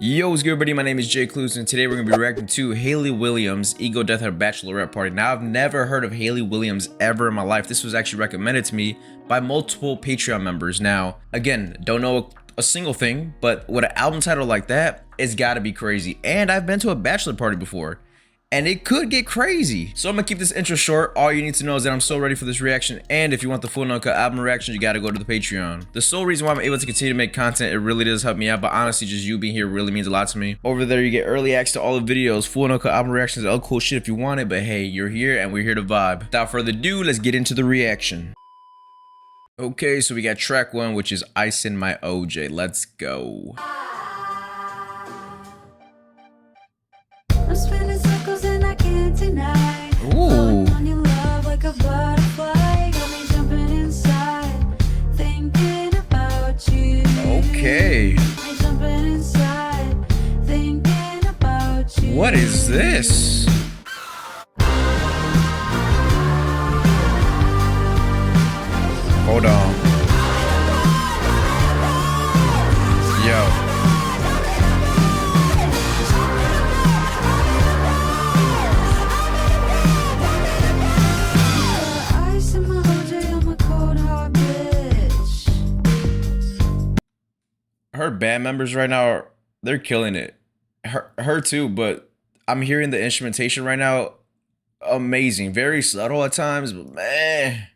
Yo, what's good, everybody? My name is Jay Clues, and today we're going to be reacting to Hayley Williams' Ego Death at Bachelorette Party. Now, I've never heard of Hayley Williams ever in my life. This was actually recommended to me by multiple Patreon members. Now, again, don't know a single thing, but with an album title like that, it's got to be crazy. And I've been to a bachelor party before, and it could get crazy. So I'm gonna keep this intro short. All you need to know is that I'm so ready for this reaction, and if you want the full uncut album reaction, you gotta go to the Patreon. The sole reason why I'm able to continue to make content, it really does help me out, but honestly, just you being here really means a lot to me. Over there, you get early access to all the videos, full uncut album reactions, all cool shit if you want it, but hey, you're here and we're here to vibe. Without further ado, let's get into the reaction. Okay, so we got track 1, which is Ice in My OJ. Let's go. Ooh. Okay. What is this? Hold on. Yo. Her band members right now, they're killing it. Her too, but I'm hearing the instrumentation right now, amazing. Very subtle at times, but man.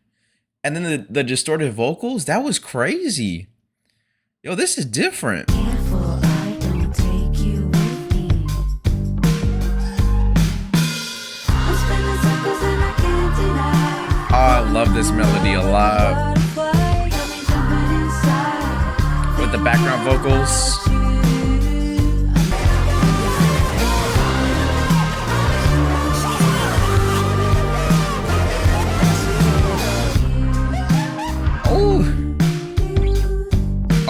And then the distorted vocals, that was crazy. Yo, this is different. Oh, I love this melody a lot. With the background vocals.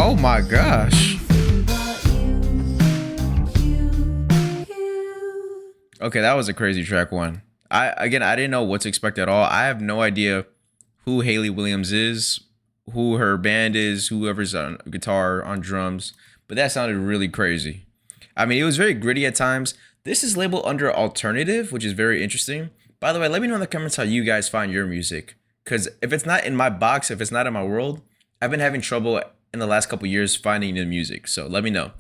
Oh my gosh. Okay, that was a crazy track 1. I didn't know what to expect at all. I have no idea who Hayley Williams is, who her band is, whoever's on guitar, on drums, but that sounded really crazy. I mean, it was very gritty at times. This is labeled under alternative, which is very interesting. By the way, let me know in the comments how you guys find your music, because if it's not in my box, if it's not in my world, I've been having trouble in the last couple years finding new music, so let me know.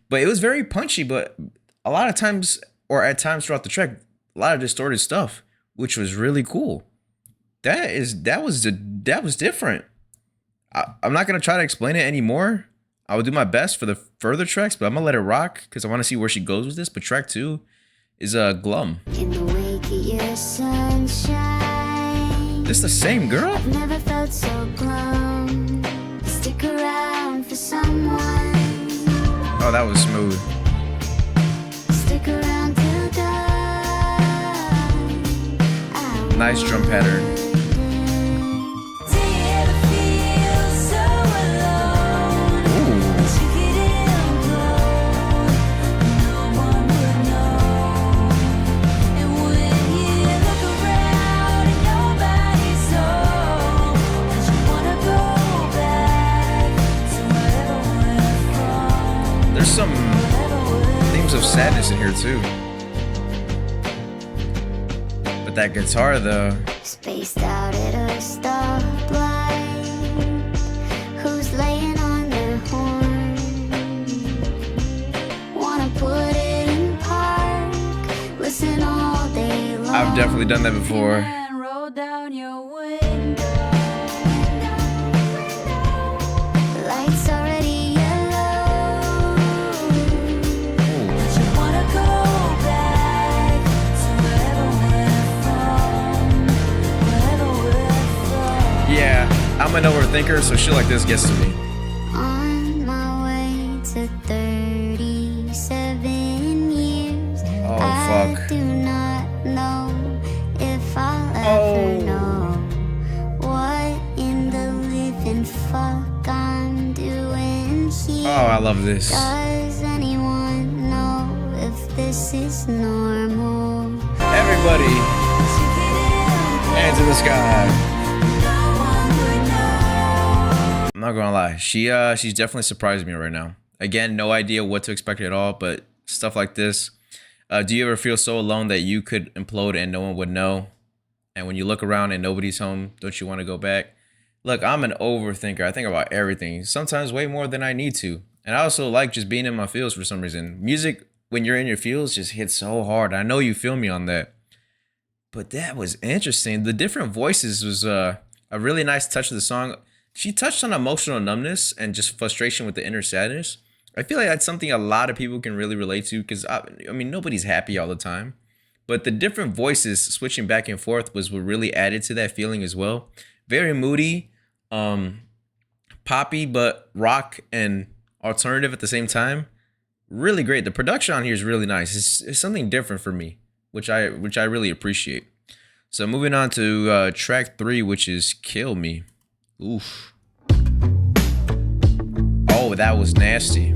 But it was very punchy, but a lot of times, or at times throughout the track, a lot of distorted stuff, which was really cool. That was different. I'm not gonna try to explain it anymore. I will do my best for the further tracks, but I'm gonna let it rock because I want to see where she goes with this. But track 2 is Glum. In the wake of your sunshine, this the same girl? I've never felt so glum. Stick around for someone. Oh, that was smooth. Stick around till dawn. Nice drum pattern. There's some themes of sadness in here too. But that guitar though. Spaced out at a stoplight. Who's laying on their horn? Wanna put it in park. Listen all day long. I've definitely done that before. Roll down your window. Lights already yellow. But you wanna go back to wherever we're from. Yeah, I'm an overthinker, so shit like this gets to me. On my way to 37 years. Oh, I fuck. do not know if I'll ever know what in the living fuck I'm doing here. Oh, I love this. Does anyone know if this is normal? Everybody, hands in the sky. I'm not gonna lie, she's definitely surprised me right now. Again, no idea what to expect at all, but stuff like this. Do you ever feel so alone that you could implode and no one would know? And when you look around and nobody's home, don't you want to go back? Look, I'm an overthinker. I think about everything, sometimes way more than I need to. And I also like just being in my feels for some reason. Music, when you're in your feels, just hits so hard. I know you feel me on that. But that was interesting. The different voices was a really nice touch of the song. She touched on emotional numbness and just frustration with the inner sadness. I feel like that's something a lot of people can really relate to because, I mean, nobody's happy all the time. But the different voices switching back and forth was what really added to that feeling as well. Very moody, poppy, but rock and alternative at the same time. Really great. The production on here is really nice. It's something different for me, which I really appreciate. So moving on to track 3, which is Kill Me. Oof. Oh, that was nasty.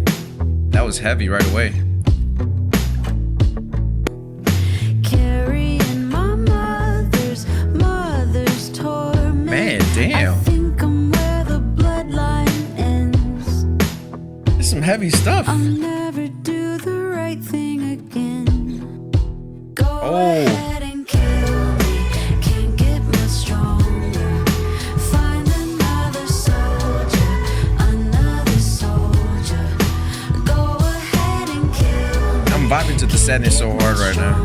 That was heavy right away. Carrying my mother's torment. Man, damn. I think I'm where the bloodline ends. There's some heavy stuff. I'll never do the right thing again. Go Oh. ahead and kill me. Can't get much stronger. Find another soldier. Go ahead and kill me. I'm vibing to the sadness so hard right now.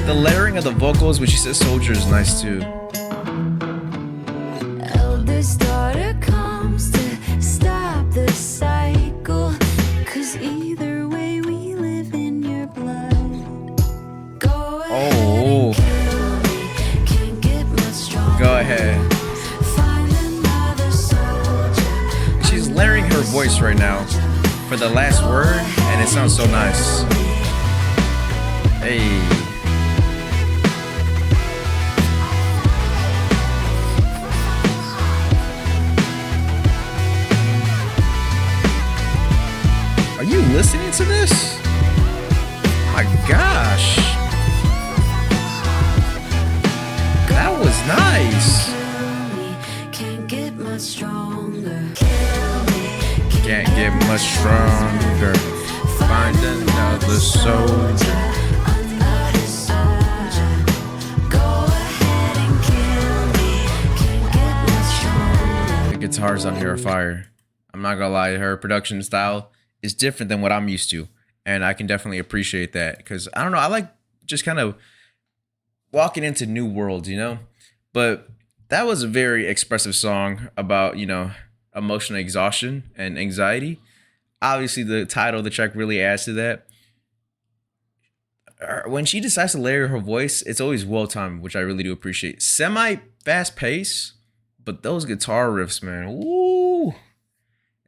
The layering of the vocals when she says soldier is nice too. Eldest daughter comes to stop the cycle. 'Cause either way we live in your blood. Go ahead and kill me. Can't get much stronger. Go ahead. Find another soldier. She's layering her voice right now for the last word, and it sounds so nice. Hey. Are you listening to this? My gosh. That was nice. Can't get much stronger. Can't get much stronger. Find another soldier. The guitars on here are fire. I'm not gonna lie, her production style is different than what I'm used to, and I can definitely appreciate that because I don't know, I like just kind of walking into new worlds, you know. But that was a very expressive song about, you know, emotional exhaustion and anxiety. Obviously, the title of the track really adds to that. When she decides to layer her voice, it's always well timed, which I really do appreciate. Semi fast pace, but those guitar riffs, man, woo!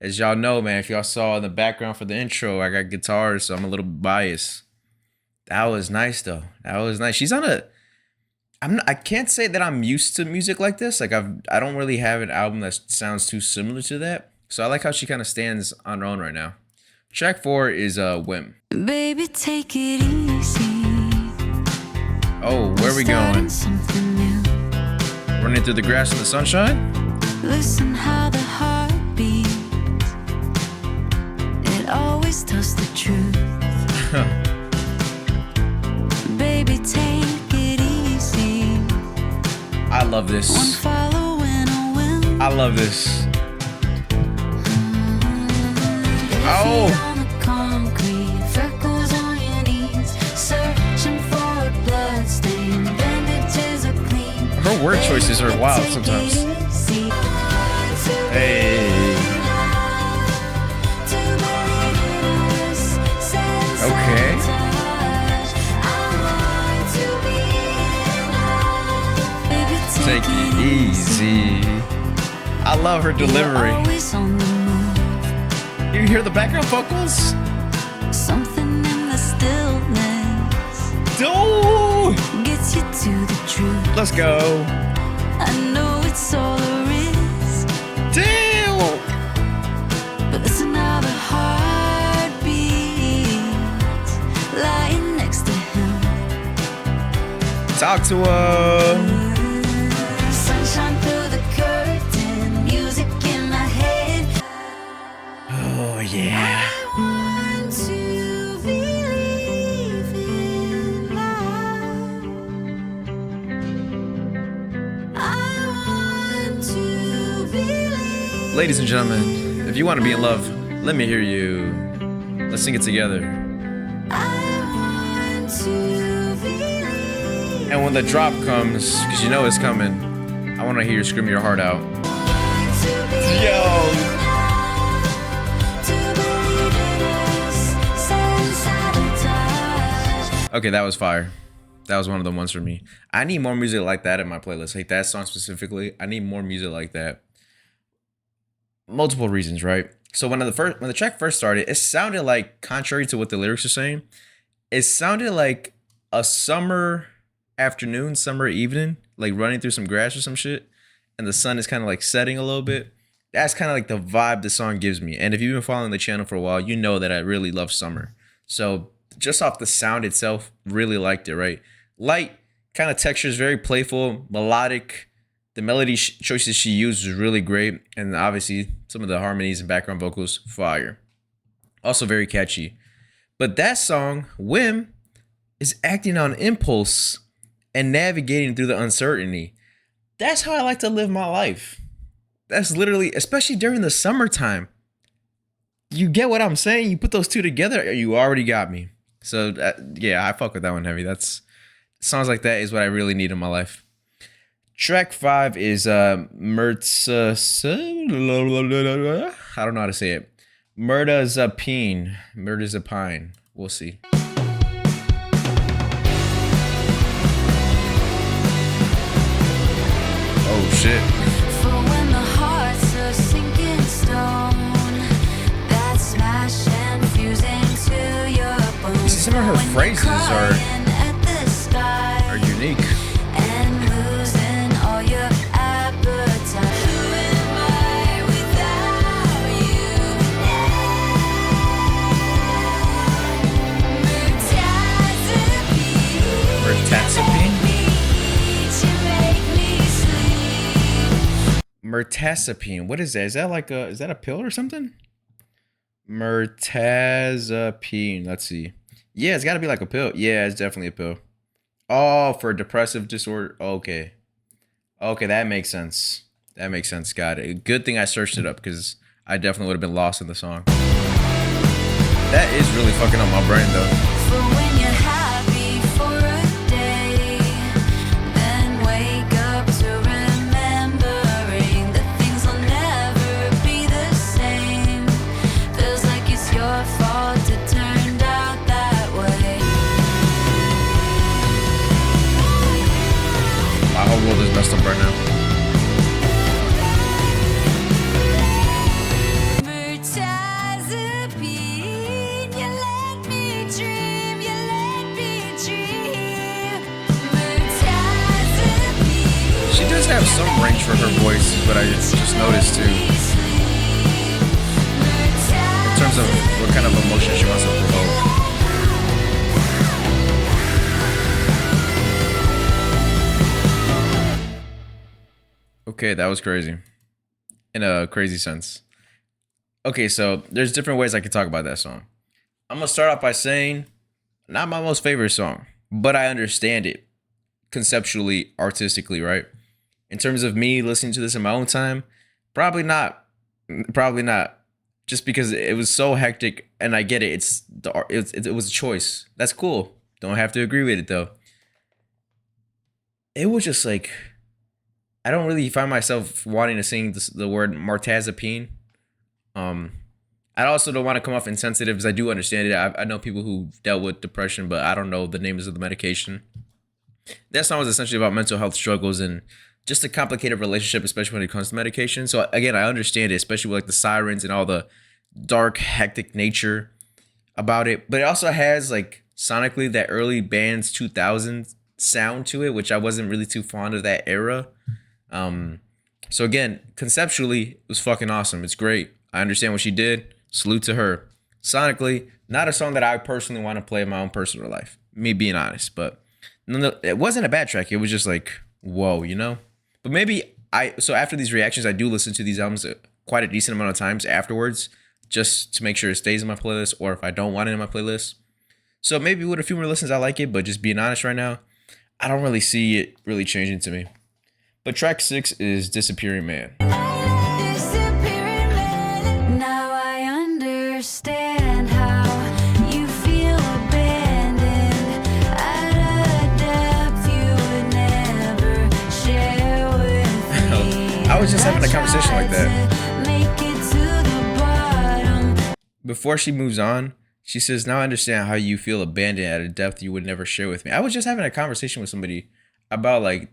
As y'all know, man, if y'all saw in the background for the intro, I got guitars, so I'm a little biased. That was nice, though. That was nice. She's on a... I can't say that I'm used to music like this. Like, I don't really have an album that sounds too similar to that. So I like how she kind of stands on her own right now. Track 4 is Whim. Baby, take it easy. Oh, where are we going? Running through the grass in the sunshine? Listen how the heart beats. It always tells the truth. Baby, take it easy. I love this. One following a whim. I love this. Oh. On the concrete, freckles on your knees, searching for a bloodstain. Bandages are clean. Her word choices are wild sometimes. Hey. Okay. Take it easy. I love her delivery. You hear the background vocals? Something in the stillness gets you to the truth. Let's go. I know it's all there is. Damn. But listen how the heart beats, lying next to him. Talk to her. Sunshine through the curtains. Ladies and gentlemen, if you want to be in love, let me hear you. Let's sing it together. And when the drop comes, because you know it's coming, I want to hear you scream your heart out. Yo! Okay, that was fire. That was one of the ones for me. I need more music like that in my playlist. Like that song specifically, I need more music like that. Multiple reasons, right? So when the track first started, it sounded like, contrary to what the lyrics are saying, it sounded like a summer afternoon, summer evening, like running through some grass or some shit, and the sun is kind of like setting a little bit. That's kind of like the vibe the song gives me. And if you've been following the channel for a while, you know that I really love summer. So just off the sound itself, really liked it, right? Light kind of textures, very playful, melodic. The melody choices she used was really great. And obviously some of the harmonies and background vocals, fire. Also very catchy. But that song, Whim, is acting on impulse and navigating through the uncertainty. That's how I like to live my life. That's literally, especially during the summertime. You get what I'm saying? You put those two together, you already got me. So yeah, I fuck with that one heavy. That's songs like that is what I really need in my life. Track 5 is Mirtazapine. I don't know how to say it. Mirtazapine. Mirtazapine. We'll see. Oh shit. For when the heart's a sinking stone, that smash and fusing to your bones. See, some of her phrases are unique. And losing all your appetite. Who am I without you? Mirtazapine? Mirtazapine. What is that? Is that like is that a pill or something? Mirtazapine. Let's see. Yeah, it's got to be like a pill. Yeah, it's definitely a pill. Oh, for depressive disorder. Okay. Okay, that makes sense. That makes sense. Got it. Good thing I searched it up because I definitely would have been lost in the song. That is really fucking up my brain though. For when you're happy for a day, then wake up to remembering that things will never be the same. Feels like it's your fault it turned out that way. My whole world is messed up right now. Mirtazapine, you let me dream, you let me dream. Mirtazapine. She does have some range for her voice, but I just noticed too. In terms of what kind of emotion she wants to provoke. Okay, that was crazy. In a crazy sense. Okay, so there's different ways I could talk about that song. I'm going to start off by saying, not my most favorite song, but I understand it conceptually, artistically, right? In terms of me listening to this in my own time, probably not. Probably not. Just because it was so hectic, and I get it. It was a choice. That's cool. Don't have to agree with it, though. It was just like, I don't really find myself wanting to sing the word Mirtazapine. I also don't want to come off insensitive because I do understand it. I know people who dealt with depression, but I don't know the names of the medication. That song was essentially about mental health struggles and just a complicated relationship, especially when it comes to medication. So again, I understand it, especially with like the sirens and all the dark, hectic nature about it. But it also has like sonically that early bands 2000 sound to it, which I wasn't really too fond of that era. So again, conceptually, it was fucking awesome. It's great. I understand what she did. Salute to her. Sonically, not a song that I personally want to play in my own personal life. Me being honest, but it wasn't a bad track. It was just like, whoa, you know? But maybe so after these reactions, I do listen to these albums quite a decent amount of times afterwards, just to make sure it stays in my playlist, or if I don't want it in my playlist. So maybe with a few more listens, I like it, but just being honest right now, I don't really see it really changing to me. But track 6 is Disappearing Man. Disappearing I was just having a conversation like that. Before she moves on, she says, "Now I understand how you feel abandoned at a depth you would never share with me." I was just having a conversation with somebody about like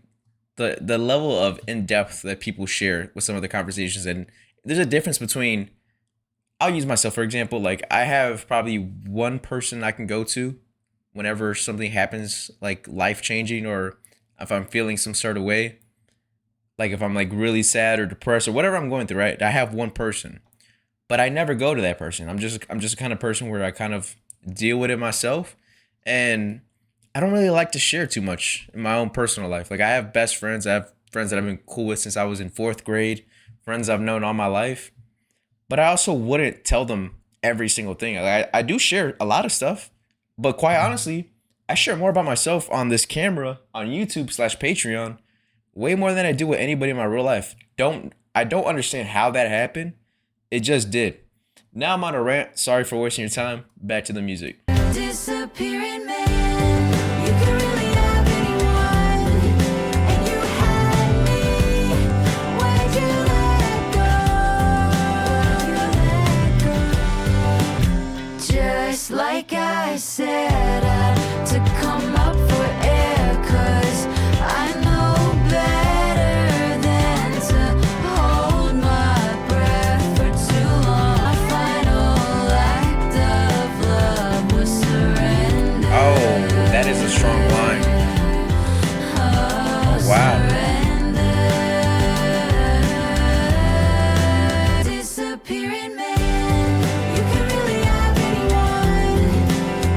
the level of in-depth that people share with some of the conversations. And there's a difference between, I'll use myself for example, like I have probably one person I can go to whenever something happens like life-changing, or if I'm feeling some sort of way, like if I'm like really sad or depressed or whatever I'm going through, right? I have one person. But I never go to that person. I'm just the kind of person where I kind of deal with it myself, and I don't really like to share too much in my own personal life. Like I have best friends. I have friends that I've been cool with since I was in 4th grade, friends I've known all my life. But I also wouldn't tell them every single thing. I do share a lot of stuff, but quite honestly, I share more about myself on this camera on YouTube/Patreon way more than I do with anybody in my real life. I don't understand how that happened. It just did. Now I'm on a rant. Sorry for wasting your time. Back to the music. Disappearing man, you can really have anyone, and you had me. Why'd you let go? Just like I said, I had to come up for air, 'cause I know better than to hold my breath for too long. My final act of love was surrender. Oh, that is a strong line. Oh, wow. Disappearing man, you can really have anyone,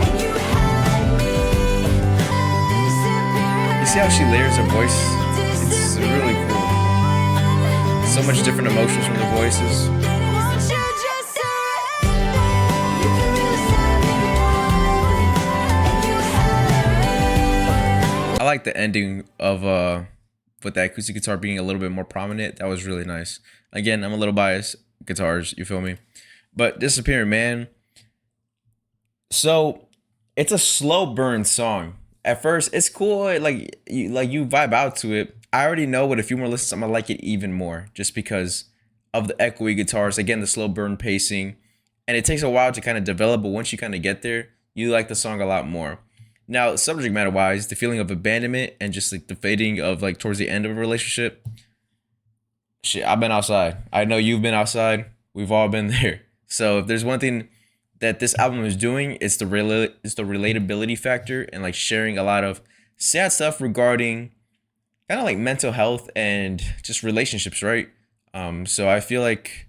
and you had me. You see how she layers her voice? It's really cool. So much different emotions from the voices. Won't you just surrender? You can really have anyone, and you had me. I like the ending of with that acoustic guitar being a little bit more prominent. That was really nice. Again, I'm a little biased. Guitars, you feel me? But Disappearing Man. So it's a slow burn song. At first, it's cool. Like you vibe out to it. I already know, but a few more listens, I'm gonna like it even more, just because of the echoey guitars. Again, the slow burn pacing, and it takes a while to kind of develop. But once you kind of get there, you like the song a lot more. Now, subject matter wise, the feeling of abandonment and just like the fading of like towards the end of a relationship. Shit, I've been outside. I know you've been outside. We've all been there. So if there's one thing that this album is doing, it's the relatability factor, and like sharing a lot of sad stuff regarding kind of like mental health and just relationships, right? So I feel like,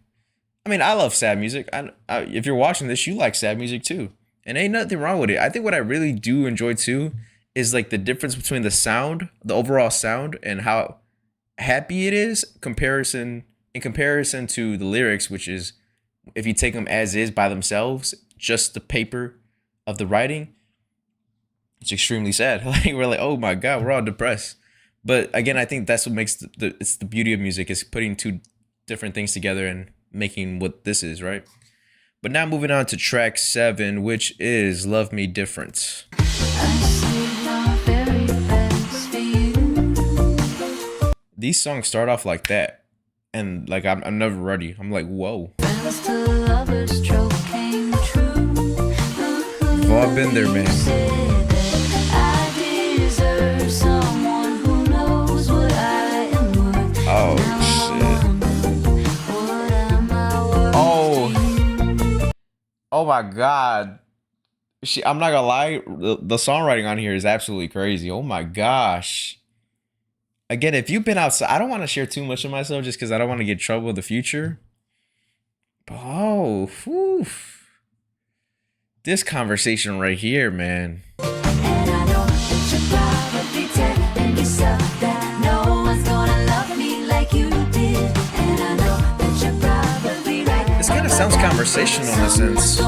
I mean, I love sad music. If you're watching this, you like sad music too, and ain't nothing wrong with it. I think what I really do enjoy too is like the difference between the sound, the overall sound, and how happy it is in comparison to the lyrics, which is, if you take them as is by themselves, just the paper of the writing, it's extremely sad. Like we're like, oh my god, we're all depressed. But again, I think that's what makes it's the beauty of music, is putting two different things together and making what this is, right? But now moving on to track 7, which is Love Me Different. These songs start off like that, and like I'm never ready. I'm like, whoa. We've all been there, man. Oh shit. Oh my god. I'm not gonna lie, the songwriting on here is absolutely crazy. Oh my gosh. Again, if you've been outside, I don't want to share too much of myself just because I don't want to get in trouble in the future. Oh, whew. This conversation right here, man. This kind of sounds conversational in a sense.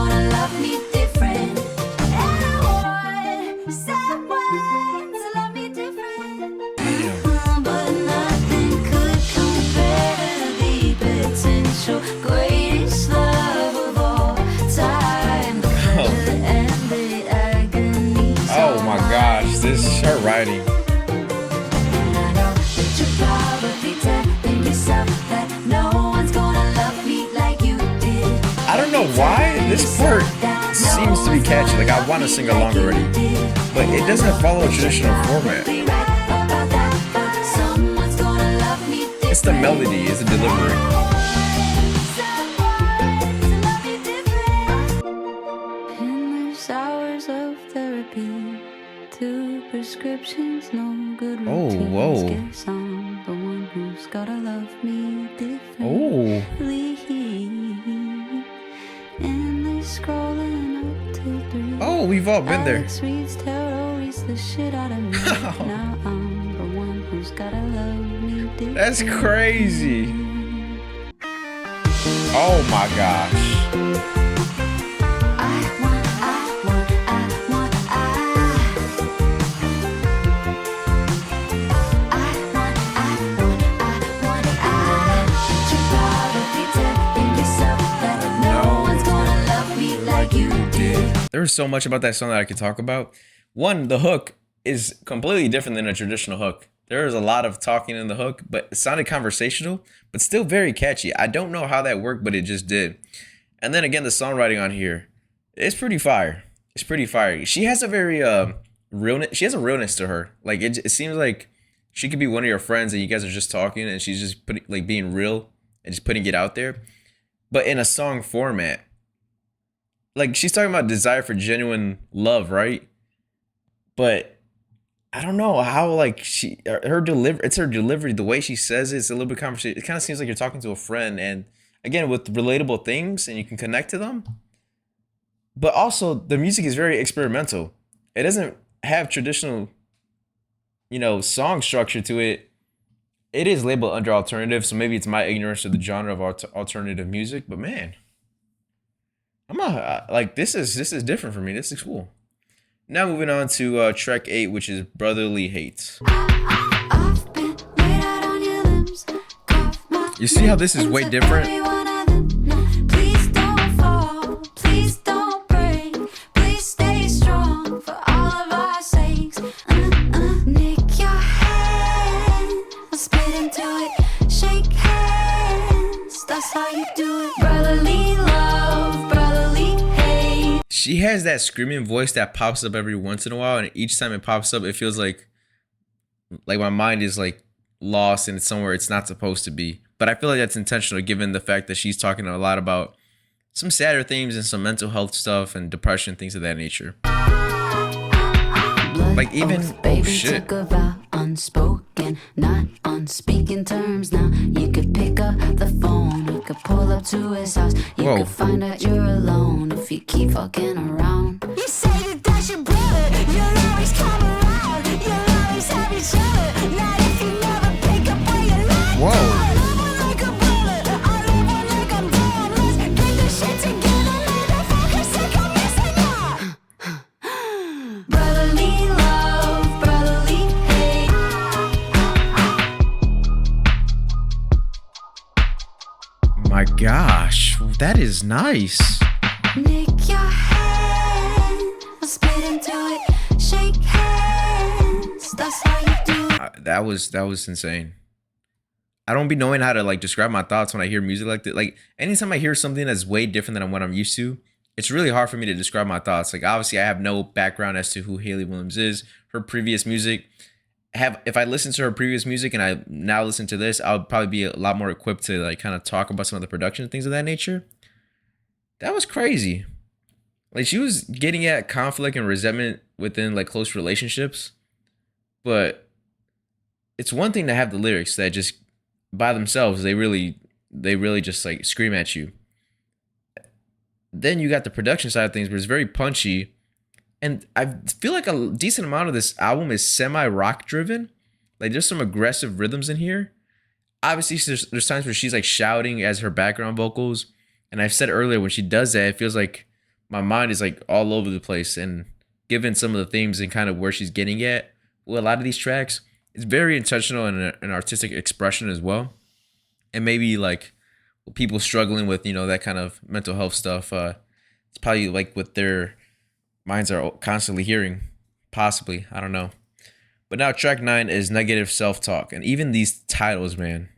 Oh my gosh, this is her writing. why? This part seems to be catchy. Like, I want to sing along already. But it doesn't follow a traditional format. It's the melody, it's the delivery. Endless hours of therapy, 2 prescriptions, no good Oh, routines. whoa. Guess I'm the one who's gotta love me differently. Oh. Endless scrolling up till 3. Oh, we've all been there. Alex reads tarot, reads the shit out of me. Now I'm the one who's gotta love me differently. That's crazy. Oh my gosh. There's so much about that song that I could talk about. One, the hook is completely different than a traditional hook. There is a lot of talking in the hook, but it sounded conversational, but still very catchy. I don't know how that worked, but it just did. And then again, the songwriting on here, it's pretty fire. It's pretty fire. She has a very realness. She has a realness to her. Like it seems like she could be one of your friends and you guys are just talking and she's just putting like being real and just putting it out there, but in a song format. Like she's talking about desire for genuine love, right? But I don't know how like her delivery, the way she says it's a little bit conversation. It kind of seems like you're talking to a friend, and again with relatable things, and you can connect to them. But also the music is very experimental. It doesn't have traditional, song structure to it. It is labeled under alternative, so maybe it's my ignorance of the genre of alternative music. But man, this is different for me. This is cool. Now moving on to track 8, which is Brotherly Hate. You see how this is way different? Please don't fall, please don't break, please stay strong for all of our sakes. Nick your hand, I'll spit into it, shake hands, that's how you do it. Brotherly love, brotherly hate. She has that screaming voice that pops up every once in a while, and each time it pops up, it feels like my mind is like lost and it's somewhere it's not supposed to be. But I feel like that's intentional given the fact that she's talking a lot about some sadder themes and some mental health stuff and depression, things of that nature. Like even, oh shit. Unspoken, not on speaking terms. Now you could pick up the phone, you could pull up to his house, you could find out you're alone if you keep fucking around. You say that that's your brother, you'll always come around, you'll always have each other. Not if you never pick up where you left. Whoa. My gosh, that is nice. Nick your hand, I'll spit into it, shake hands, that's how you do it. That was insane. I don't be knowing how to like describe my thoughts when I hear music like that. Like anytime I hear something that's way different than what I'm used to, it's really hard for me to describe my thoughts. Like obviously I have no background as to who Hayley Williams is, her previous music. If I listen to her previous music and I now listen to this, I'll probably be a lot more equipped to like kind of talk about some of the production and things of that nature. That was crazy. Like she was getting at conflict and resentment within like close relationships, but it's one thing to have the lyrics that just by themselves they really just like scream at you. Then you got the production side of things where it's very punchy. And I feel like a decent amount of this album is semi-rock driven. Like there's some aggressive rhythms in here. Obviously, there's times where she's like shouting as her background vocals. And I've said earlier, when she does that, it feels like my mind is like all over the place. And given some of the themes and kind of where she's getting at with a lot of these tracks, it's very intentional and an artistic expression as well. And maybe like people struggling with, that kind of mental health stuff. It's probably like with their minds are constantly hearing, possibly, I don't know. But now track 9 is Negative Self-Talk, and even these titles, man.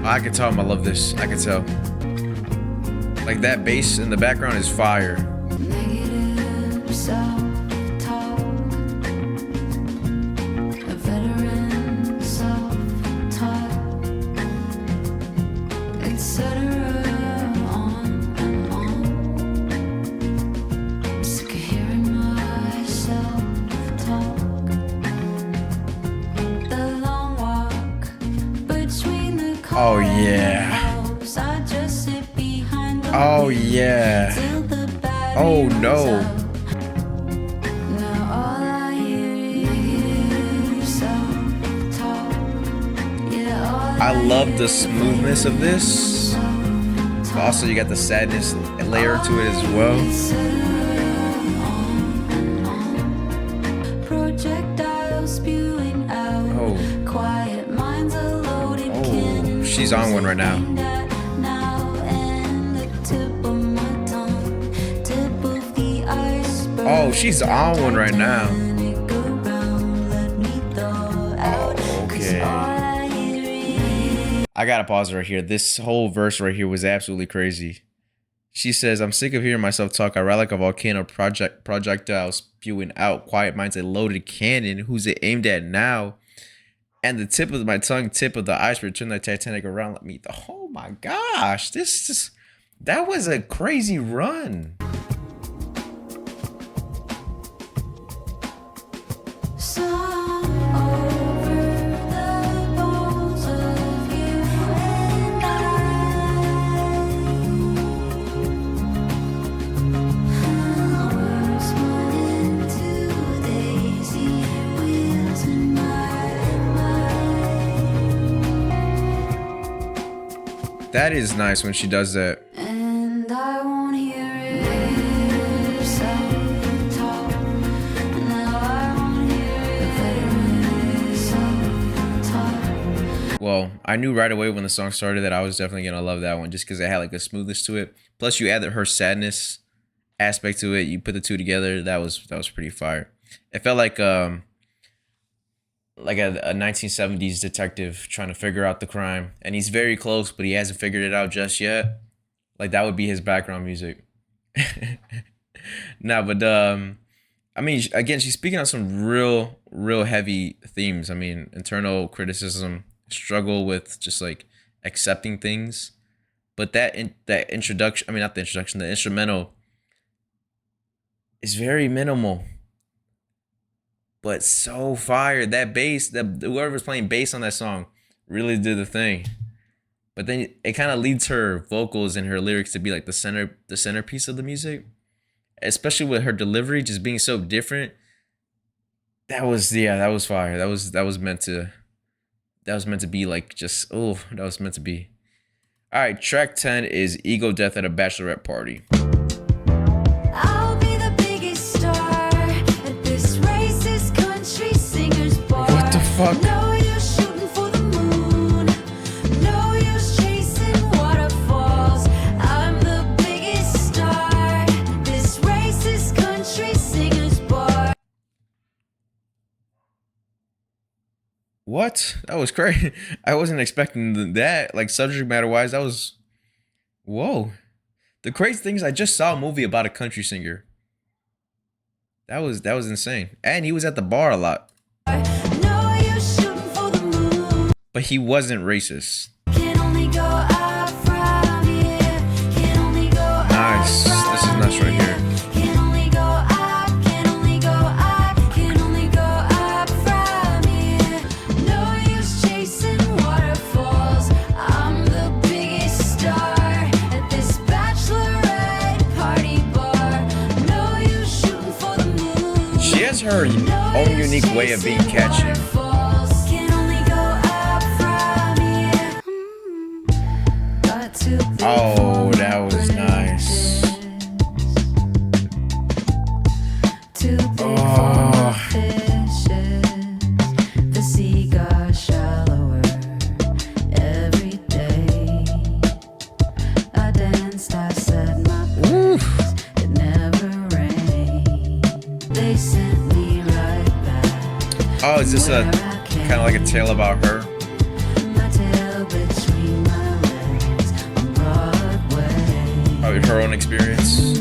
I can tell him I love this. I can tell. Like that bass in the background is fire. Negative self-talk, a veteran self-talk, etc. On and on. I'm sick of hearing myself talk. The long walk between the cars. Oh yeah. I just sit behind the Oh yeah. till the battery Oh runs no. out. Now all I hear is self-talk. Yeah, all I love the smoothness of this. But also you got the sadness layer to it as well. Projectiles spewing out. Oh. Quiet minds are loaded. Oh, she's on one right now. Oh, she's on one right now. Oh, okay. I gotta pause right here. This whole verse right here was absolutely crazy. She says, I'm sick of hearing myself talk. I ride like a volcano, projectile spewing out. Quiet mind's a loaded cannon. Who's it aimed at now? And the tip of my tongue, tip of the iceberg, turn the Titanic around. Let me. Oh my gosh, that was a crazy run. That is nice when she does that. And I won't hear it self-talk. Now I won't hear it self-talk. Well, I knew right away when the song started that I was definitely gonna love that one just because it had like a smoothness to it. Plus, you added her sadness aspect to it. You put the two together. That was pretty fire. It felt like a 1970s detective trying to figure out the crime, and he's very close, but he hasn't figured it out just yet. Like that would be his background music. Nah, but I mean, again, she's speaking on some real heavy themes. I mean, internal criticism, struggle with just like accepting things. But that introduction, I mean, not the introduction, the instrumental is very minimal. But so fire. That bass, whoever's playing bass on that song really did the thing. But then it kind of leads her vocals and her lyrics to be like the centerpiece of the music. Especially with her delivery just being so different. That was fire. That was meant to be like just, oh, that was meant to be. All right, track 10 is Ego Death at a Bachelorette Party. I'll be the biggest star at this racist country singers bar. What the fuck? No use shooting for the moon. No use chasing waterfalls. I'm the biggest star at this racist country singers bar. What? That was crazy. I wasn't expecting that. Like subject matter wise, that was, whoa. The crazy thing is I just saw a movie about a country singer. That was insane. And he was at the bar a lot. No use shooting for the moon. But he wasn't racist. Can only go up from here. Can only go up Nice. This is nuts right here. Can only go up. Can only go up. Can only go up from here. No use chasing waterfalls. I'm the biggest star at this bachelorette party bar. No use shooting for the moon. She has her own unique way of being catchy. Can only go up from here. Got to be Oh, that was nice. Too big Oh. for fishes. The sea got shallower every day. I danced, I said my Oof. prayers. It never rained. They sent me right back. Oh, is this a kind of like a tale about her? My tail between my her own experience.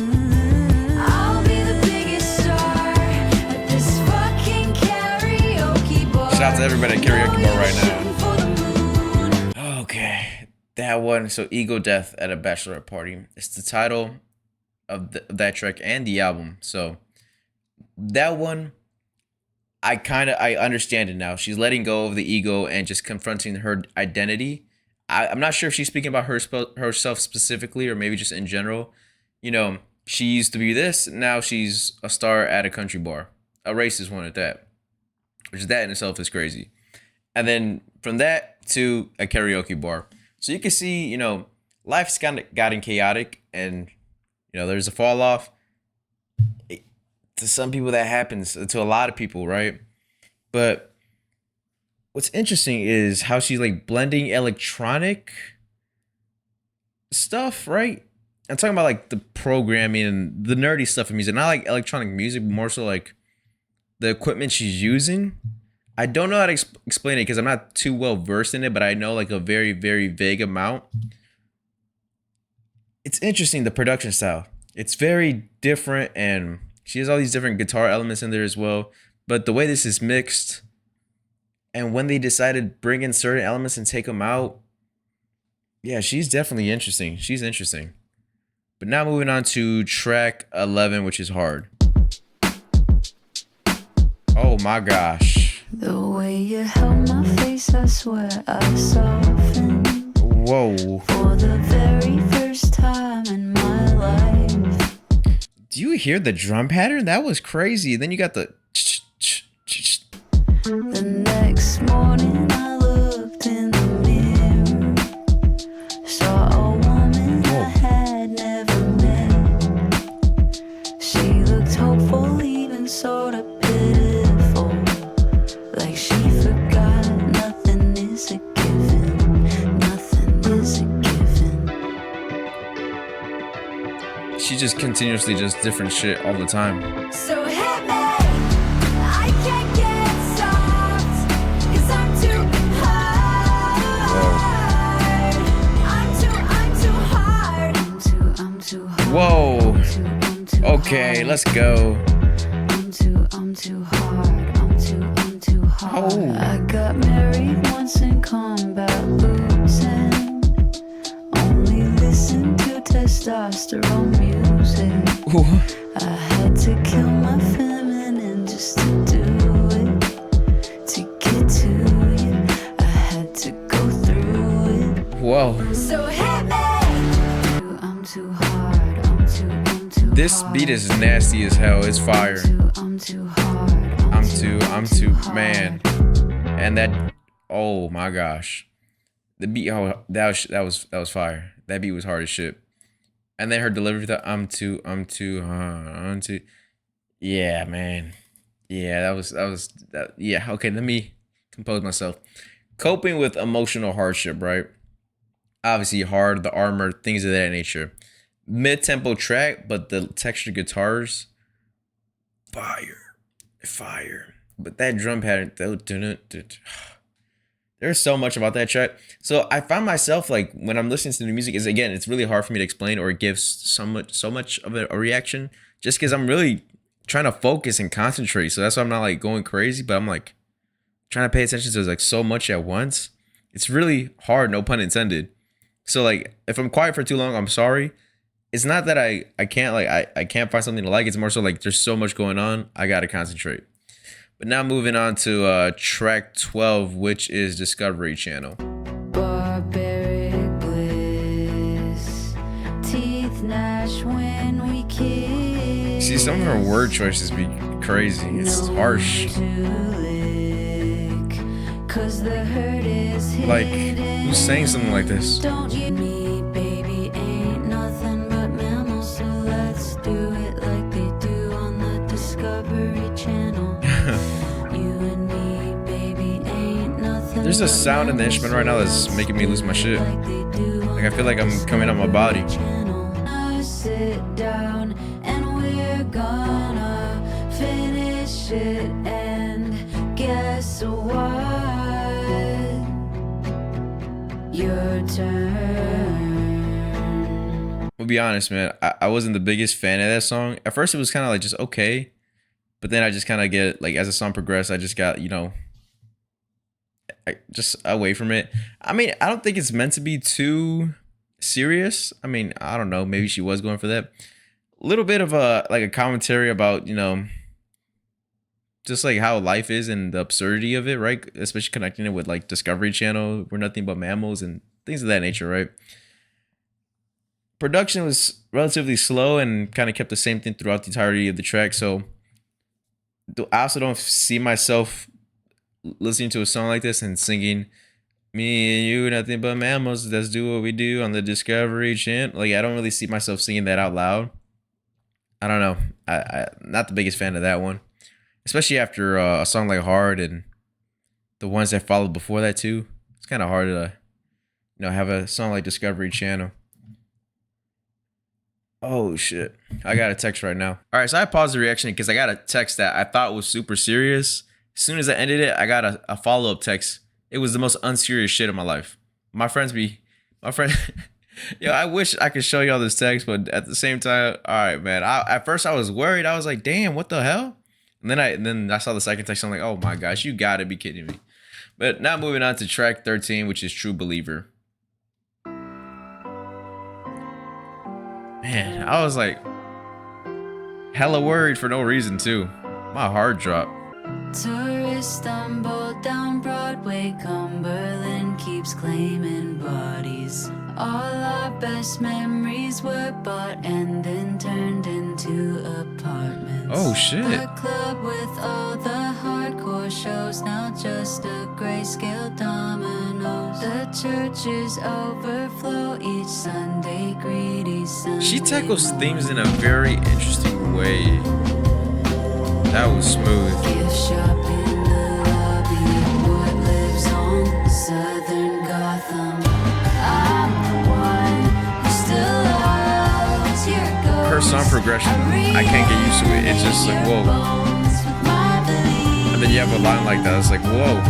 I'll be the biggest star at this fucking karaoke bar. Shout out to everybody at karaoke bar right Shooting for the moon. now. Okay, that one. So Ego Death at a Bachelorette Party. It's the title of that track and the album. So that one, I understand it now. She's letting go of the ego and just confronting her identity. I'm not sure if she's speaking about herself specifically or maybe just in general. You know, she used to be this, now she's a star at a country bar, a racist one at that, which that in itself is crazy. And then from that to a karaoke bar. So you can see, you know, life's kind of gotten chaotic and, you know, there's a fall off. To some people that happens, to a lot of people, right? But what's interesting is how she's like blending electronic stuff, right? I'm talking about like the programming and the nerdy stuff in music, not like electronic music, but more so like the equipment she's using. I don't know how to explain it because I'm not too well versed in it, but I know like a very, very vague amount. It's interesting, the production style. It's very different, and she has all these different guitar elements in there as well. But the way this is mixed, and when they decided to bring in certain elements and take them out, yeah, she's definitely interesting. She's interesting. But now moving on to track 11, which is Hard. Oh my gosh. The way you held my face, I swear I softened. Whoa. For the very first time in my life. Do you hear the drum pattern? That was crazy. Then you got the... The next morning I looked in the mirror, saw a woman I had never met. She looked hopeful, even sort of pitiful, like she forgot nothing is a given, nothing is a given. She just continuously does different shit all the time. So hit me, I can't get soft, 'cause I'm too hard. I'm too hard. I'm too hard. Whoa. I'm too Okay, hard. let's go. I'm too hard. I'm too hard. Oh. I got married once in combat boots and only listened to testosterone music. Ooh. I had to kill my feminine just to do it, to get to you. I had to go through it. Whoa. So hit me. I'm too hard. I'm too This hard. beat is nasty as hell. It's fire. I'm too hard. I'm too, hard. man. And that, oh my gosh. The beat, oh, that was fire. That beat was hard as shit. And then her delivery, I'm too hard. Yeah, man. Yeah, that. Yeah, okay, let me compose myself. Coping with emotional hardship, right? Obviously, Hard, the armor, things of that nature. Mid-tempo track, but the textured guitars, fire. But that drum pattern, there's so much about that track. So I find myself like when I'm listening to the music, it's really hard for me to explain or give so much of a reaction, just because I'm really trying to focus and concentrate. So that's why I'm not like going crazy, but I'm like trying to pay attention to like so much at once. It's really hard, no pun intended. So like if I'm quiet for too long, I'm sorry. It's not that I can't I can't find something to like. It's more so like there's so much going on. I gotta concentrate. But now moving on to track 12, which is Discovery Channel. Barbaric bliss, teeth gnash when we kiss. See, some of her word choices be crazy. It's harsh. Cause the hurt is Like, who's saying something like this? Don't you me, baby, ain't nothing but mammals, so let's do it like they do on the Discovery Channel. You and me, baby, ain't nothing. There's a sound in the instrument right now that's making me lose my shit. Like I feel like I'm coming out my body. Sit down and we're gonna finish it, and guess what? Your turn. gonna be honest, man. I wasn't the biggest fan of that song. At first, it was kind of like just okay, but then I just kind of get like as the song progressed, I just got just away from it. I mean, I don't think it's meant to be too serious. I mean, I don't know. Maybe she was going for that. A little bit of a commentary about just like how life is and the absurdity of it, right? Especially connecting it with like Discovery Channel, we're nothing but mammals and things of that nature, right? Production was relatively slow and kind of kept the same thing throughout the entirety of the track. So I also don't see myself listening to a song like this and singing "Me and you, nothing but mammals. Let's do what we do on the Discovery Channel." Like I don't really see myself singing that out loud. I don't know. I not the biggest fan of that one, especially after a song like "Hard" and the ones that followed before that too. It's kind of hard to have a song like Discovery Channel. Oh shit. I got a text right now. All right, so I paused the reaction because I got a text that I thought was super serious. As soon as I ended it, I got a follow-up text. It was the most unserious shit of my life. My friend, yo, I wish I could show y'all this text, but at the same time, all right, man. At first I was worried. I was like, damn, what the hell? And then I saw the second text. I'm like, oh my gosh, you gotta be kidding me. But now moving on to track 13, which is True Believer. Man, I was like hella worried for no reason too. My heart dropped. Tourists stumble down Broadway, Cumberland keeps claiming bodies. All our best memories were bought and then turned into apartments. Oh shit. The club with all the hardcore shows, now just a grayscale dominoes. The churches overflow each Sunday, greedy Sunday. She tackles themes in a very interesting way. That was smooth. Gift shop in the lobby, what lives on Southern Gotham. I'm the one who still loves your ghost. Her song progression, I can't get used to it. It's just like, whoa. And then you have a line like that. It's like, whoa.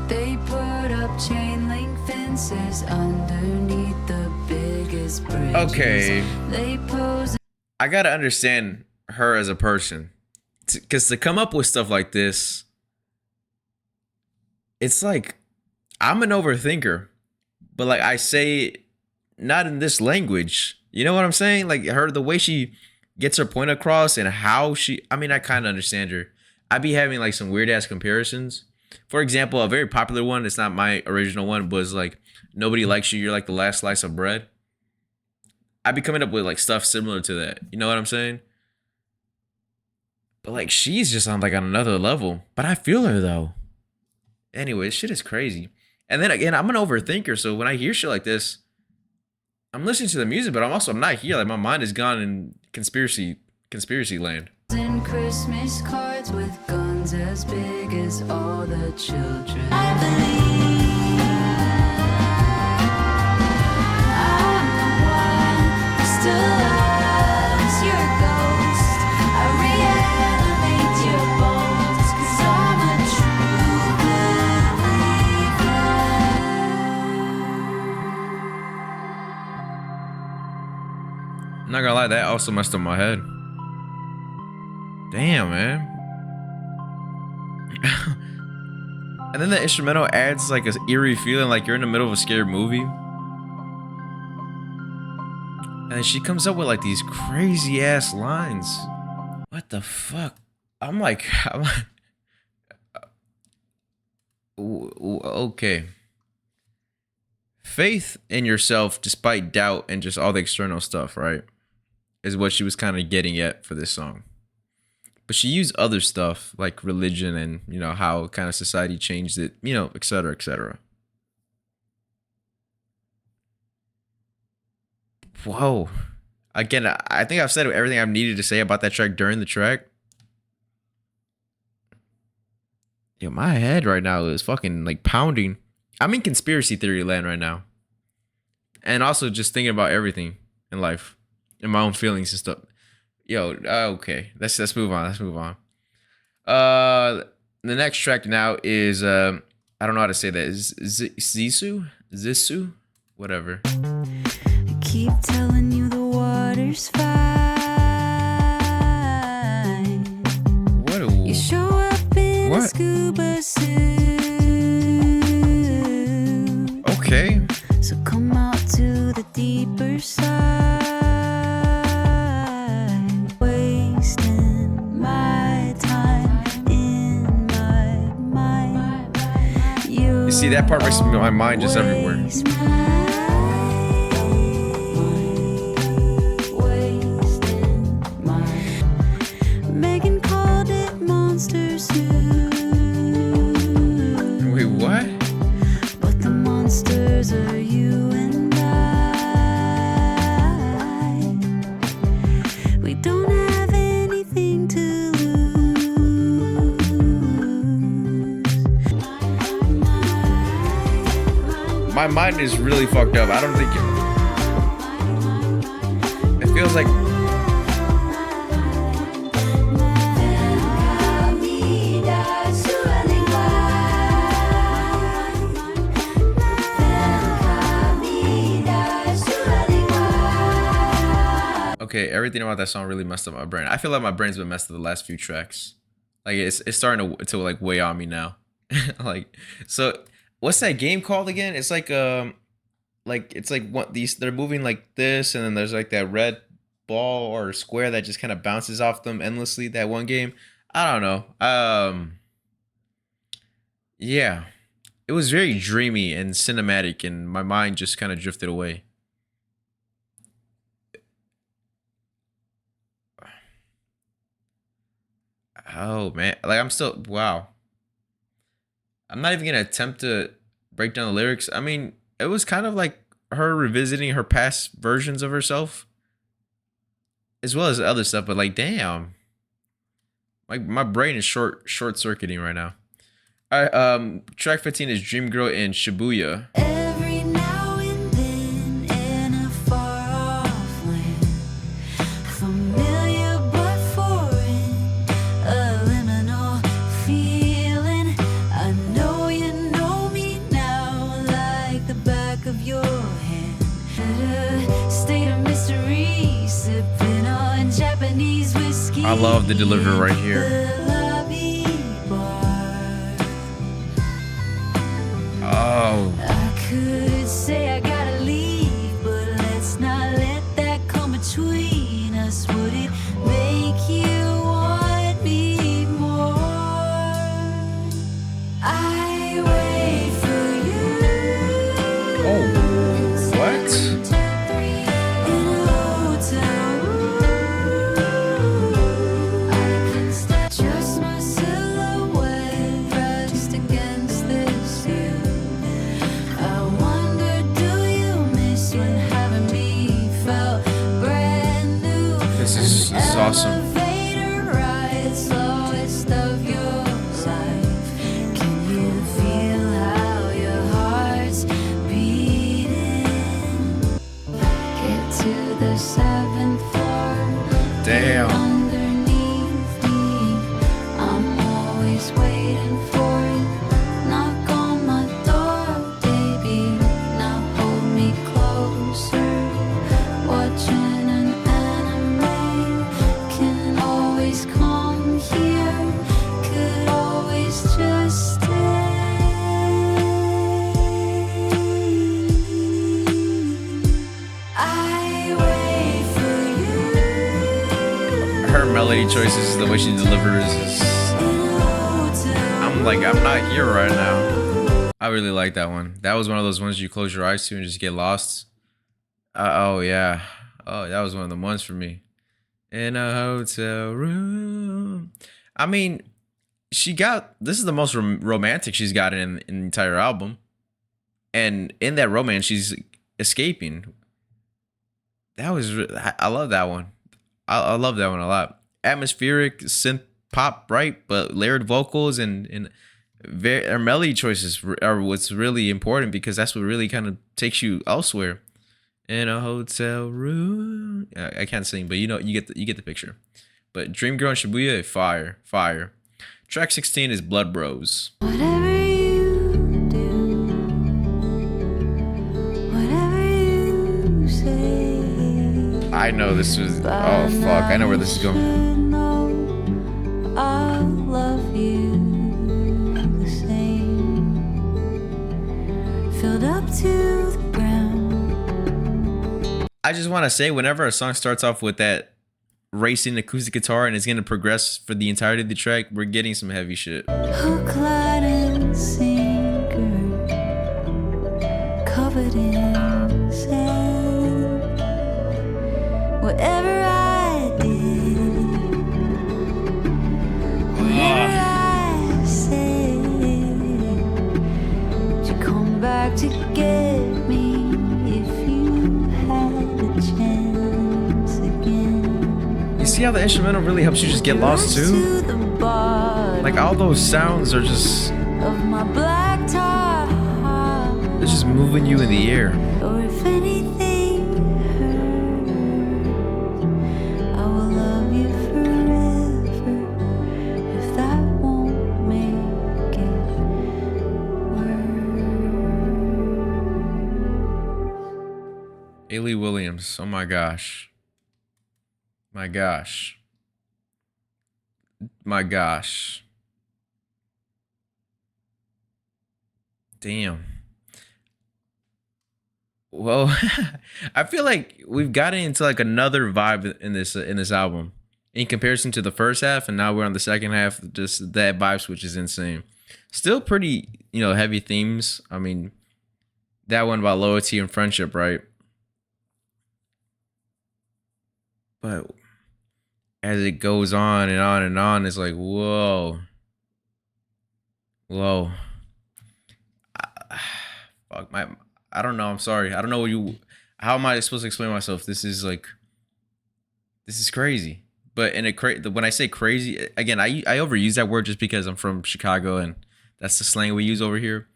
They put up chain link fences underneath the biggest bridges. Okay. They pose. I gotta understand her as a person. Because to come up with stuff like this, it's like, I'm an overthinker. But like I say, not in this language. You know what I'm saying? Like the way she gets her point across and how I kind of understand her. I'd be having like some weird ass comparisons. For example, a very popular one, it's not my original one, was like, nobody likes you, you're like the last slice of bread. I'd be coming up with like stuff similar to that. You know what I'm saying? But like she's just on another level. But I feel her though. Anyway, shit is crazy. And then again, I'm an overthinker, so when I hear shit like this, I'm listening to the music, but I'm not here. Like my mind is gone in conspiracy land. And Christmas cards with guns as big as all the children. I believe I'm the one who still loves your ghost. I reanimate your bones, 'cause I'm a true believer. I'm not gonna lie, that also messed up my head. Damn, man. And then the instrumental adds like an eerie feeling, like you're in the middle of a scary movie. And then she comes up with like these crazy ass lines. What the fuck? I'm like okay. Faith in yourself despite doubt and just all the external stuff, right? Is what she was kind of getting at for this song. But she used other stuff like religion and, how kind of society changed it, et cetera, et cetera. Whoa. Again, I think I've said everything I've needed to say about that track during the track. Yo, my head right now is fucking like pounding. I'm in conspiracy theory land right now. And also just thinking about everything in life and my own feelings and stuff. Yo, okay. Let's move on. The next track now is I don't know how to say that. Is Zizu? Whatever. I keep telling you the water water's fine. What? You show up in a What? scuba suit. Okay. So come out to the deeper side. Wasting my time in my mind. You see, that part makes my mind just everywhere. Megan called it Monster Soup. Wait, what? But the monsters are you and I. We don't have anything to lose. My mind is really fucked up. I don't think it feels like okay, everything about that song really messed up my brain. I feel like my brain's been messed up the last few tracks. Like it's starting to like weigh on me now. Like, so what's that game called again? It's like it's like what these they're moving like this, and then there's like that red ball or square that just kind of bounces off them endlessly. That one game. I don't know. Yeah. It was very dreamy and cinematic, and my mind just kind of drifted away. Oh man, like I'm still wow. I'm not even gonna attempt to break down the lyrics. I mean, it was kind of like her revisiting her past versions of herself, as well as other stuff. But like, damn, like my brain is short circuiting right now. All right, track 15 is Dream Girl in Shibuya. Every now and then in a far off land, familiar but foreign, a liminal feeling. I know you know me now like the back of your hand. State of mystery, sipping on Japanese whiskey. I love the delivery right here. The lobby bar. Oh, I could say I gotta leave, but let's not let that come between us. Would it make you want me more? I wait for you. oh, what? In a hotel room. I can start just my silhouette pressed against this view. I wonder, do you miss when having me felt brand new? This is awesome. Elevator ride, slowest of your life. Can you feel how your heart's beating? Get to the 7th floor. Damn. Underneath me, I'm always waiting for you. Knock on my door, baby. Now hold me closer. Watching an anime can always come here. Could always just stay. I wait for you. Her melody choices, the way she delivers is. I'm like, I'm not here right now. I really like that one. That was one of those ones you close your eyes to and just get lost. Oh yeah. Oh, that was one of the ones for me. In a hotel room. I mean, this is the most romantic she's gotten in the entire album. And in that romance, she's escaping. I love that one. I love that one a lot. Atmospheric synth pop, right? But layered vocals and her melody choices are what's really important, because that's what really kind of takes you elsewhere. In a hotel room. I can't sing, but you get the picture. But Dream Girl and Shibuya, fire. Track 16 is Blood Bros. Whatever you do, whatever you say. I I know this was. Oh fuck! I know where this is going. I love you the same. Filled up to the ground. I just want to say, whenever a song starts off with that racing acoustic guitar and it's gonna progress for the entirety of the track, we're getting some heavy shit. Hook, line, and sinker, covered in sand. Whatever I did, whatever I said, would you come back to get me if you had a chance again? You see how the instrumental really helps you just get lost too? Like all those sounds are just, of my black tie, they're just moving you in the air. or if anything hurts, I will love you forever. If that won't make it worse. Hayley Williams. Oh my gosh. My gosh. My gosh. Damn. Well, I feel like we've gotten into like another vibe in this album in comparison to the first half, and now we're on the second half. Just that vibe switch is insane. Still pretty, heavy themes. I mean, that one about loyalty and friendship, right? But as it goes on and on and on, it's like, whoa. Fuck, I don't know. I'm sorry. I don't know how am I supposed to explain myself? This is crazy. But when I say crazy, again, I overuse that word just because I'm from Chicago and that's the slang we use over here.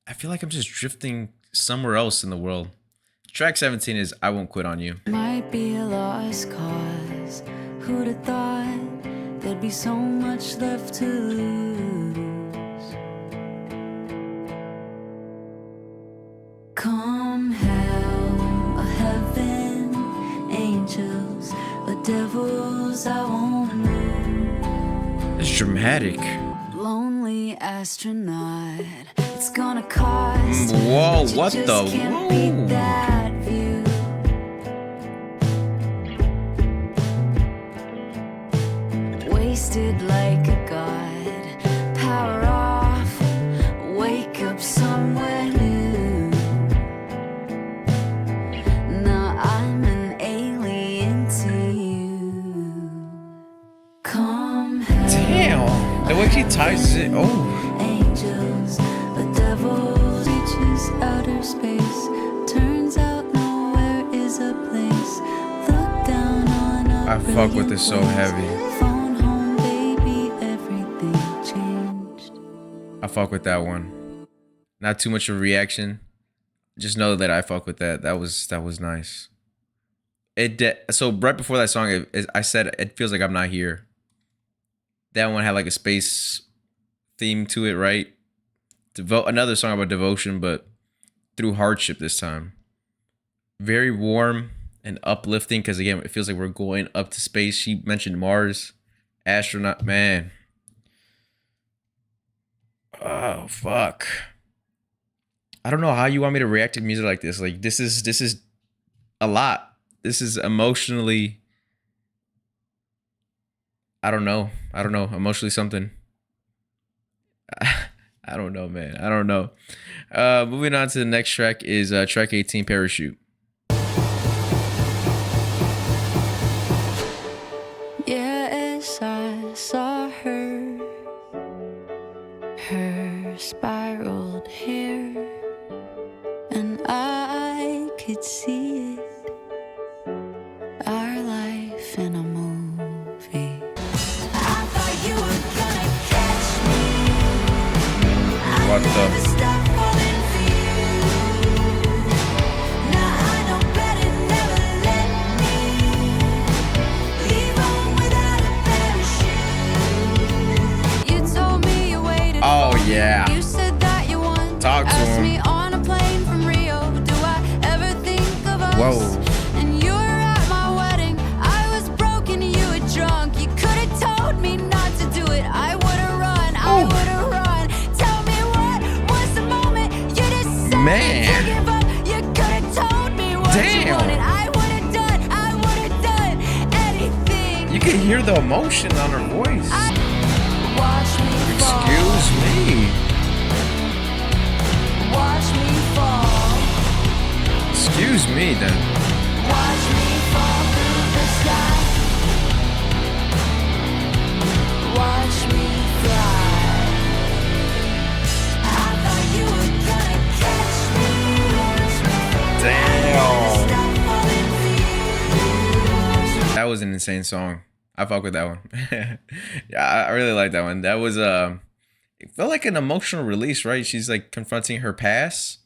I feel like I'm just drifting somewhere else in the world. Track 17 is I Won't Quit on You. Might be a lost cause. Who'd have thought there'd be so much left to lose? Come hell or heaven, angels or devils, I won't know. It's dramatic. Lonely astronaut, it's gonna cost. Whoa, but you what just the? can't beat that view. Wasted like a god, power off, wake up somewhere new. Now I'm an alien to you. Come hell, Damn, the way she ties it. Oh, angels, the devil reaches outer space. Turns out nowhere is a place. Look down on a I fuck with this so brilliant heavy. place. Phone home, baby, everything changed. I fuck with that one. Not too much of a reaction. Just know that I fuck with that. That was nice. So right before that song, I said it feels like I'm not here. That one had like a space theme to it, right? Another song about devotion, but through hardship this time. Very warm and uplifting because again, it feels like we're going up to space. She mentioned Mars, astronaut, man. Oh fuck. I don't know how you want me to react to music like this. Like this is a lot. This is emotionally. I don't know. Emotionally something. I don't know, man. I don't know. Moving on to the next track is track 18, Parachute. Yes, I saw her spiraled hair, and I could see it, our life in a movie. I thought you were gonna catch me. What the? Stop falling for you. Now I know better, never let me leave home without a parachute. You told me you waited. Oh yeah. You said that you wanted Talk to asked him. me on a plane from Rio. Do I ever think of us? Whoa. And you were at my wedding. I was broken, you were drunk. You could have told me not to do it. I would have run, I would have run. Tell me what was the moment you decided to give up. You could have told me what you wanted. I would have done anything. You can hear the emotion on her voice. Watch me fall. Excuse me. Watch me fall. Excuse me then. Watch me fall through the sky. Watch me fly. I thought you were gonna catch me. Damn. Stop falling for you. That was an insane song. I fuck with that one. Yeah, I really like that one. That was it felt like an emotional release, right? She's like confronting her past,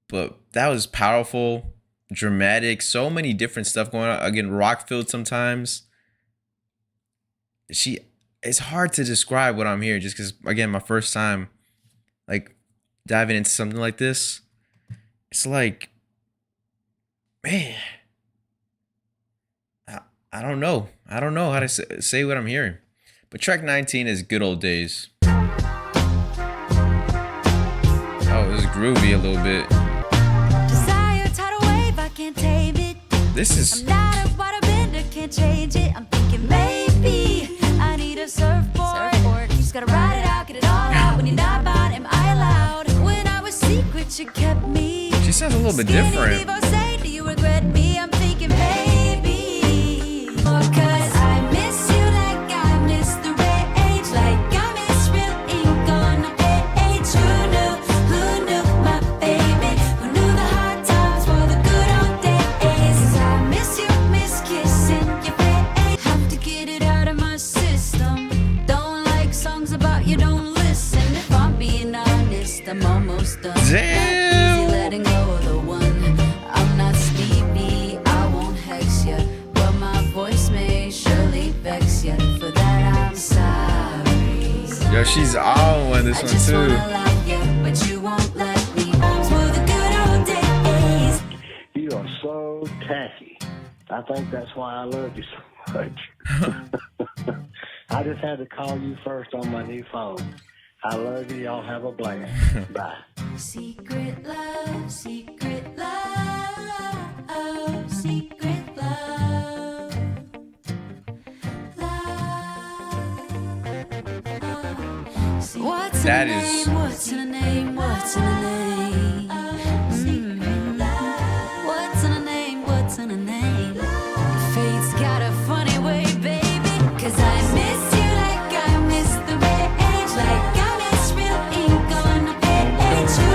but that was powerful, dramatic, so many different stuff going on. Again, rock filled sometimes. It's hard to describe what I'm hearing just because, again, my first time like diving into something like this. It's like, man, I don't know. I don't know how to say what I'm hearing. But track 19 is Good Old Days. Oh, this is groovy a little bit. Desire, tidal wave, I can't tame it. This is... I'm not a waterbender, can't change it. I'm thinking maybe I need a surfboard. You just gotta ride it out, get it all out. When you're not bound, am I allowed? When I was secret, you kept me. She sounds a little bit different. Say, do you regret me? I'm thinking maybe. Cause I miss you like I miss the rage. Like I miss real ink on the page. Who knew my baby? Who knew the hard times for the good old days? I miss you, miss kissing your face. Have to get it out of my system. Don't like songs about you, don't listen. If I'm being honest, I'm almost done. Damn. Easy letting go of the one. I'm not Stevie, I won't hex ya. But my voice may surely vex ya. For that I'm sorry. Yo, she's on one this I one just too. wanna love ya, but you won't let me. For the good old days. You are so tacky. I think that's why I love you so much. I just had to call you first on my new phone. I love you. Y'all have a blast. Bye. Secret love, secret love, secret love. What's That in a is- name? What's in a name? What's in a name? What's in a name? What's in a name? Fate's got a funny way, baby. Cause I miss you like I miss the rage. Like I miss real ink on the page. Who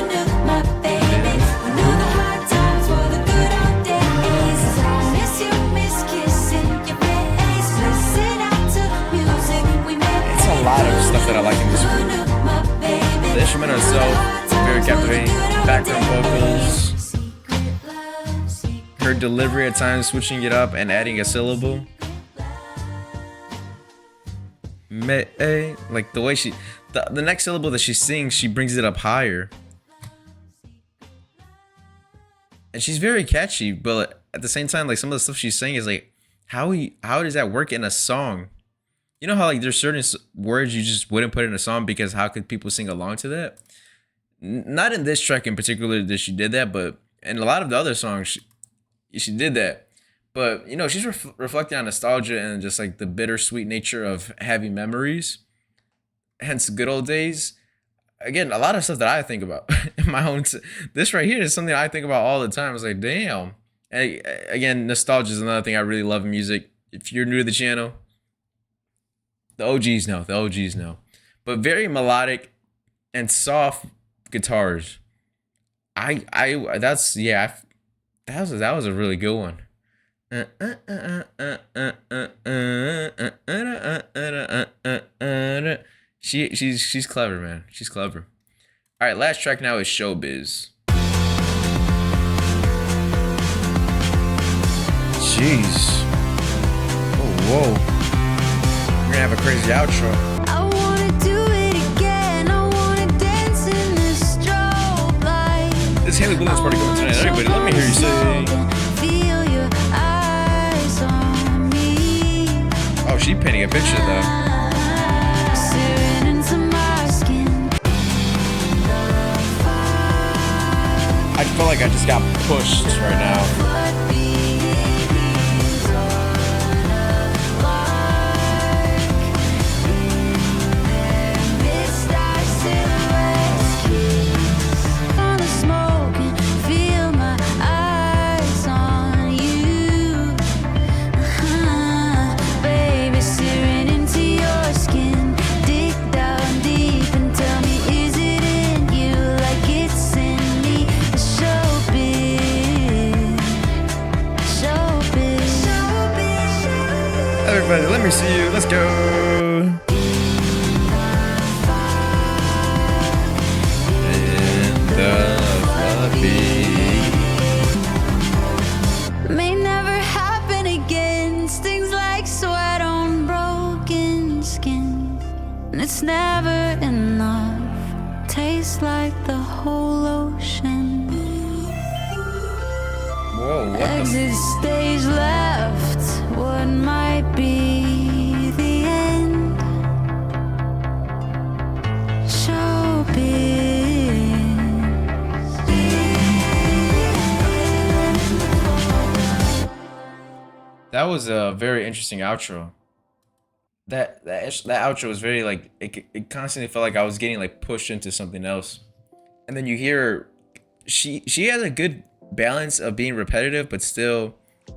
knew my baby? Who knew the hard times were the good old days? I miss you, miss kissing your face. Listen out to music we made. It's a lot of stuff that I like in this group. The instrumental itself, very captivating. Background vocals, her delivery at times, switching it up and adding a syllable. Like the way the next syllable that she sings, she brings it up higher. And she's very catchy, but at the same time, like some of the stuff she's saying is like, how does that work in a song? You know how like there's certain words you just wouldn't put in a song because how could people sing along to that? Not in this track in particular that she did that, but in a lot of the other songs she did that. But you know, she's reflecting on nostalgia and just like the bittersweet nature of having memories. Hence, Good Old Days. Again, a lot of stuff that I think about in my own. This right here is something I think about all the time. It's like, damn. And again, nostalgia is another thing I really love in music. If you're new to the channel, the OGs know. The OGs know. But very melodic and soft guitars. That was a really good one. She's clever, man. She's clever. All right, last track now is Showbiz. Jeez. Oh, whoa. We're gonna have a crazy outro. I wanna do it again. I wanna dance in the strobe light. This Hayley Williams party coming tonight. Everybody, let me hear painting a picture though. Searing into my skin. I feel like I just got pushed right now. Everybody, let me see you. Let's go. In the fluffy. May never happen again. Stings like sweat on broken skin. And it's never enough. Tastes like the whole ocean. Whoa, what Exit stage left. What might be the end? Showbiz. That was a very interesting outro. That outro was very like it constantly felt like I was getting like pushed into something else. And then you hear she has a good balance of being repetitive but still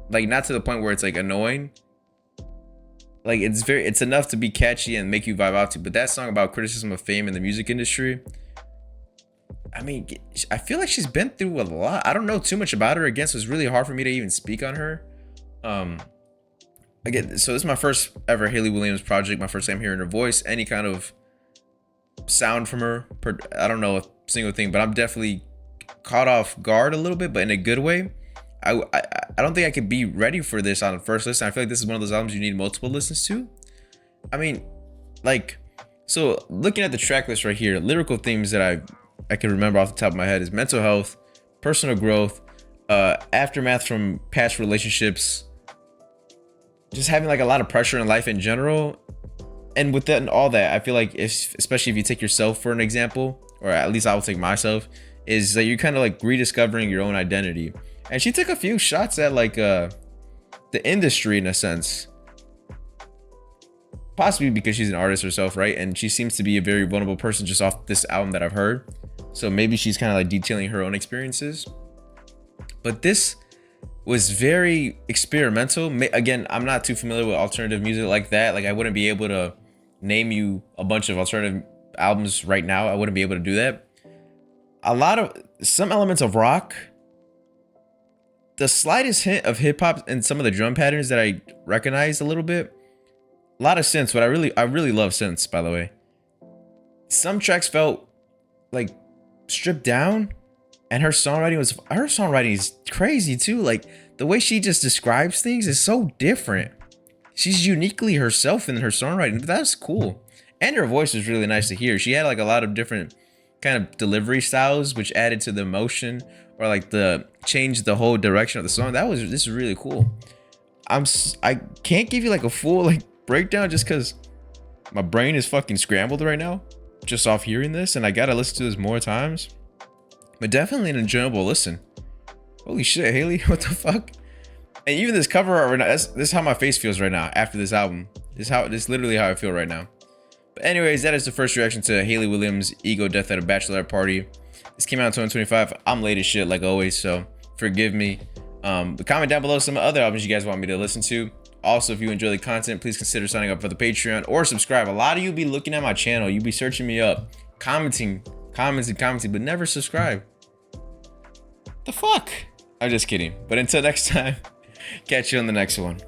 like not to the point where it's like annoying. Like it's enough to be catchy and make you vibe out to. But that song about criticism of fame in the music industry, I mean, I feel like she's been through a lot. I don't know too much about her. Again, so it's really hard for me to even speak on her. Again, so this is my first ever Hayley Williams project. My first time hearing her voice, any kind of sound from her. I don't know a single thing, but I'm definitely caught off guard a little bit, but in a good way. I don't think I could be ready for this on the first listen. I feel like this is one of those albums you need multiple listens to. I mean, like, so looking at the track list right here, lyrical themes that I can remember off the top of my head is mental health, personal growth, aftermath from past relationships, just having like a lot of pressure in life in general. And with that and all that, I feel like especially if you take yourself for an example, or at least I will take myself, is that you're kind of like rediscovering your own identity. And she took a few shots at like the industry in a sense, possibly because she's an artist herself, right? And she seems to be a very vulnerable person just off this album that I've heard. So maybe she's kind of like detailing her own experiences. But this was very experimental. Again, I'm not too familiar with alternative music like that. Like I wouldn't be able to name you a bunch of alternative albums right now. I wouldn't be able to do that. Some elements of rock, the slightest hint of hip hop and some of the drum patterns that I recognize a little bit. A lot of synths, but I really love synths, by the way. Some tracks felt like stripped down, and her songwriting is crazy too. Like the way she just describes things is so different. She's uniquely herself in her songwriting. That's cool. And her voice is really nice to hear. She had like a lot of different kind of delivery styles, which added to the emotion or like changed the whole direction of the song. This is really cool. I can't give you like a full like breakdown just because my brain is fucking scrambled right now just off hearing this, and I gotta listen to this more times. But definitely an enjoyable listen. Holy shit, Hayley, what the fuck? And even this cover art right now, this is how my face feels right now after this album. This is literally how I feel right now. But anyways, that is the first reaction to Hayley Williams' Ego Death at a Bachelorette Party. This came out in 2025. I'm late as shit like always, so forgive me. But comment down below some other albums you guys want me to listen to. Also, if you enjoy the content, please consider signing up for the Patreon or subscribe. A lot of you be looking at my channel. You be searching me up, commenting, but never subscribe. The fuck? I'm just kidding. But until next time, catch you on the next one.